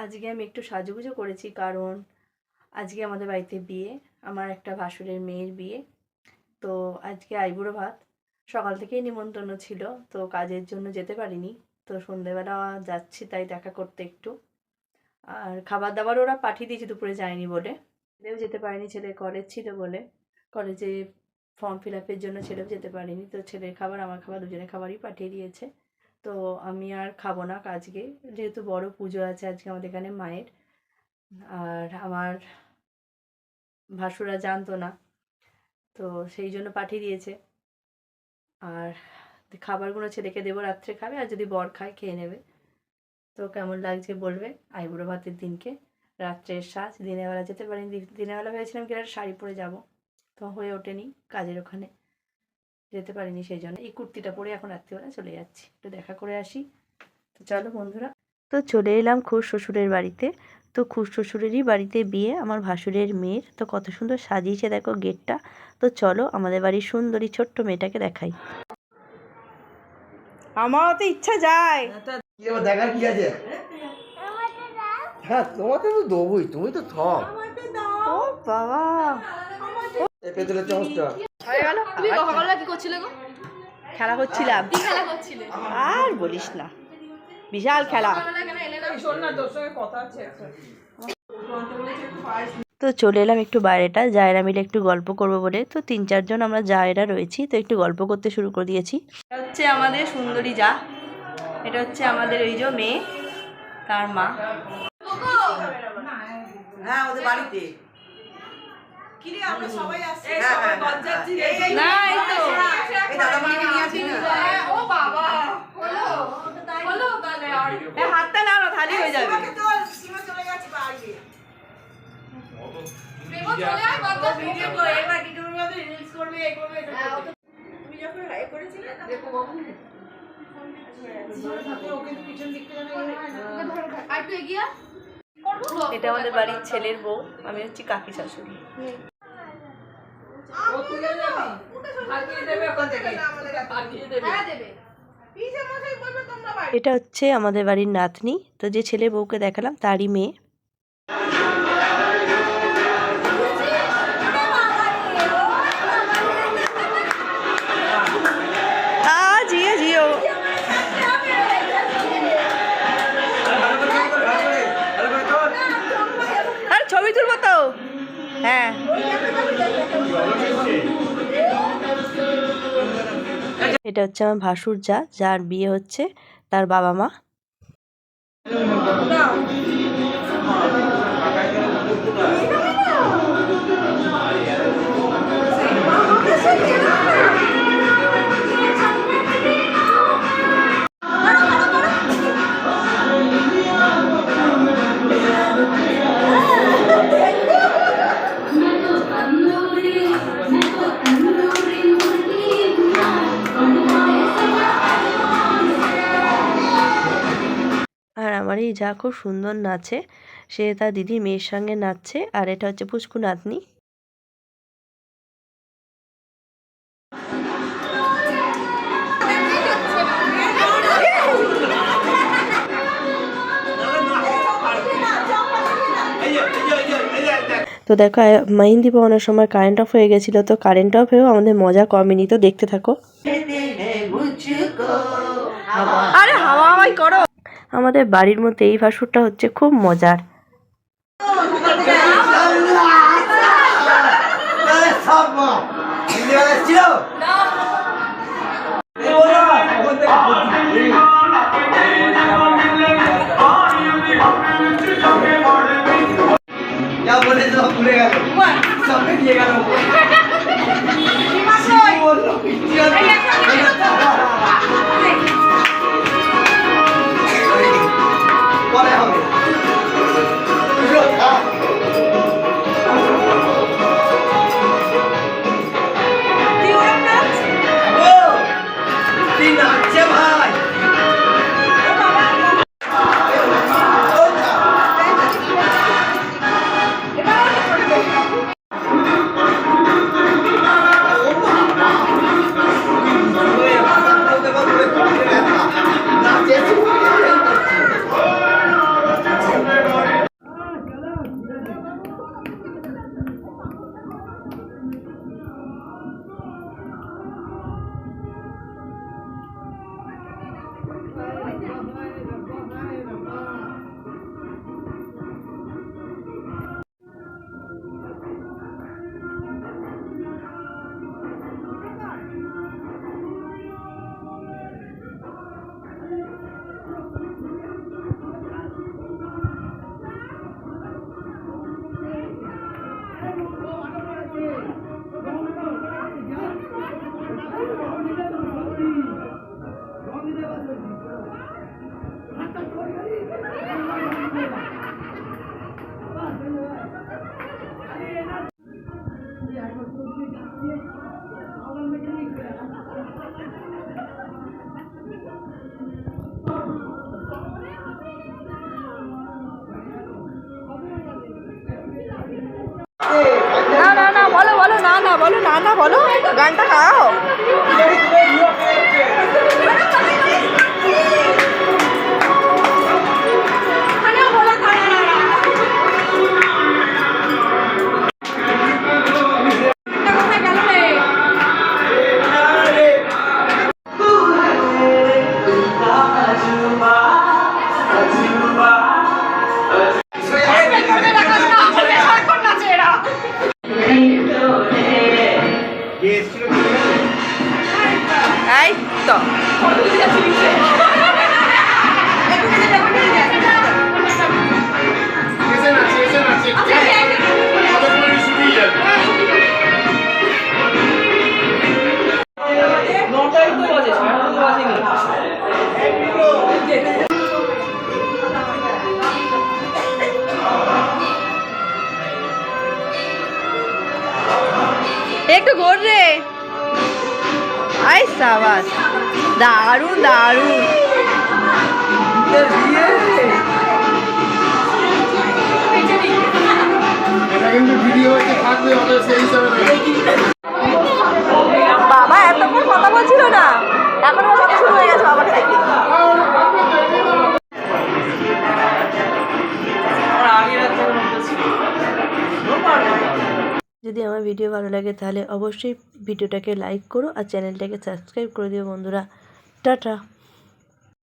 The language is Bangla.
আজকে আমি একটু সাজুগুজু করেছি, কারণ আজকে আমাদের বাড়িতে বিয়ে, আমার একটা ভাসুরের মেয়ের বিয়ে। তো আজকে আইবুড়ো ভাত, সকাল থেকেই নিমন্ত্রণ ছিল, তো কাজের জন্য যেতে পারিনি। তো সন্ধেবেলা যাচ্ছি তাই দেখা করতে একটু। আর খাবার দাবার ওরা পাঠিয়ে দিয়েছে, দুপুরে যায়নি বলে। ছেলেও যেতে পারেনি, ছেলে কলেজ ছিল বলে, কলেজে ফর্ম ফিল আপের জন্য ছেলেও যেতে পারেনি। তো ছেলের খাবার আমার খাবার দুজনের খাবারই পাঠিয়ে দিয়েছে। তো আমি আর খাবো না আজকে, যেহেতু বড় পুজো আছে আজকে আমাদের এখানে মায়ের। আর আমার ভাসুরা জানতো না, তো সেই জন্য পাঠিয়ে দিয়েছে। আর খাবারগুলো ছেলেকে দেবো, রাত্রে খাবে, আর যদি বর খায় খেয়ে নেবে। তো কেমন লাগছে বলবে আইবুড়ো ভাতের দিনকে, রাত্রের সাজ। দিনের বেলা যেতে পারিনি, দিনের বেলা ভেবেছিলাম কি একটা শাড়ি পরে যাব, তো হয়ে ওঠেনি, কাজের ওখানে যেতে পারিনি, সেই জন্য এই কুর্তিটা পরে এখন রাত্রিবেলা চলে যাচ্ছি, একটু দেখা করে আসি। তো চলো বন্ধুরা, তো চলে এলাম খুশ শ্বশুরের বাড়িতে। তো খুশ শ্বশুরেরই বাড়িতে বিয়ে আমার ভাসুরের মেয়ের। তো কত সুন্দর সাজিয়েছে দেখো গেটটা। তো চলো আমাদের বাড়ির সুন্দরী ছোট্ট মেয়েটাকে দেখাই। আমারও তো ইচ্ছা যায়, দেখার কি আছে? হ্যাঁ তোমাকে তো দেবই, তুমি তো থম। ও বাবা, এই পেতলের চামচটা হয়ে গেল। তুমি সকালবেলা কি করছিলে গো? খেলা করছিলাম, কি খেলা করছিলে? আর বলিস না, বিশাল খেলা। সকালবেলা কেন এলে না? শোন না, তোর সঙ্গে কথা আছে একটা। তো চলে এলাম একটু বাইরেটা, জায়রা মিলে একটু গল্প করব বলে। তো 3-4 জন আমরা জায়রা রয়েছি, তো একটু গল্প করতে শুরু করে দিয়েছি। এটা হচ্ছে আমাদের সুন্দরী যা, এটা হচ্ছে আমাদের ওই যে মেয়ে, তার মা। হ্যাঁ, ওদের বাড়িতে কি রে, আমরা সবাই আসছি। গজ্জাচ্ছি রে। না এই তো এই দাদামণিকে নিয়ে আসি না। ও বাবা, হলো হলো তাহলে আর এই হাতটা না থালি হয়ে যাবে। সীমাকে তো সীমা চলে গেছে বাড়ি। প্রেমও চলে আয়, গজ্জা ভিডিও করে একবার ভিডিওর মধ্যে রিলস করবে, এই করবে। তুমি যখন লাইভ করেছিলে না, দেখো বাবু ওকে পিছন দিকটা আর একটু এগিয়ে আয়। এটা আমাদের বাড়ির ছেলের বউ, আমি হচ্ছি কাকি শাশুড়ি। ও তুলে যাবি, পাঠিয়ে দেবে ওখান থেকে, পাঠিয়ে দেবে। হ্যাঁ দেবে। পিছে মশাই বলবে তোমরা বাড়ি। এটা হচ্ছে আমাদের বাড়ির নাতনি, তো যে ছেলে বউকে দেখালাম তারই মেয়ে। জিও জিও, আর ছবি তুলবো তো। হ্যাঁ, এটা হচ্ছে আমার ভাসুর যা, যার বিয়ে হচ্ছে, তার বাবা মা। আর আমার এই যা খুব সুন্দর নাচে, সে তার দিদির মেয়ের সঙ্গে নাচছে। আর এটা হচ্ছে পুচকু নাতনি। তো দেখো মেহেন্দি পড়ানোর সময় কারেন্ট অফ হয়ে গেছিলো, তো কারেন্ট অফ হয়েও আমাদের মজা কমেনি। তো দেখতে থাকো। আরে হাওয়া হাওয়াই করো। আমাদের বাড়ির মধ্যে এই ভাসুরটা হচ্ছে খুব মজার। যা বলে সব ভুলে গেল, সব নিয়ে গেল। বললো পরে হবে। নাচছে ভাই, না না না বলো বলো না না বলো না না বলো গানটা গাও। এই তো একটু ঘোর রে। আই সাবাস, দারুণ দারুণ। বাবা এতক্ষণ কথা বলছিল না, এখন আমার কথা শুরু হয়ে গেছে বাবার থেকে। যদি আমার ভিডিও ভালো লাগে তাহলে অবশ্যই ভিডিওটাকে লাইক করো আর চ্যানেলটাকে সাবস্ক্রাইব করে দিও বন্ধুরা। টাটা।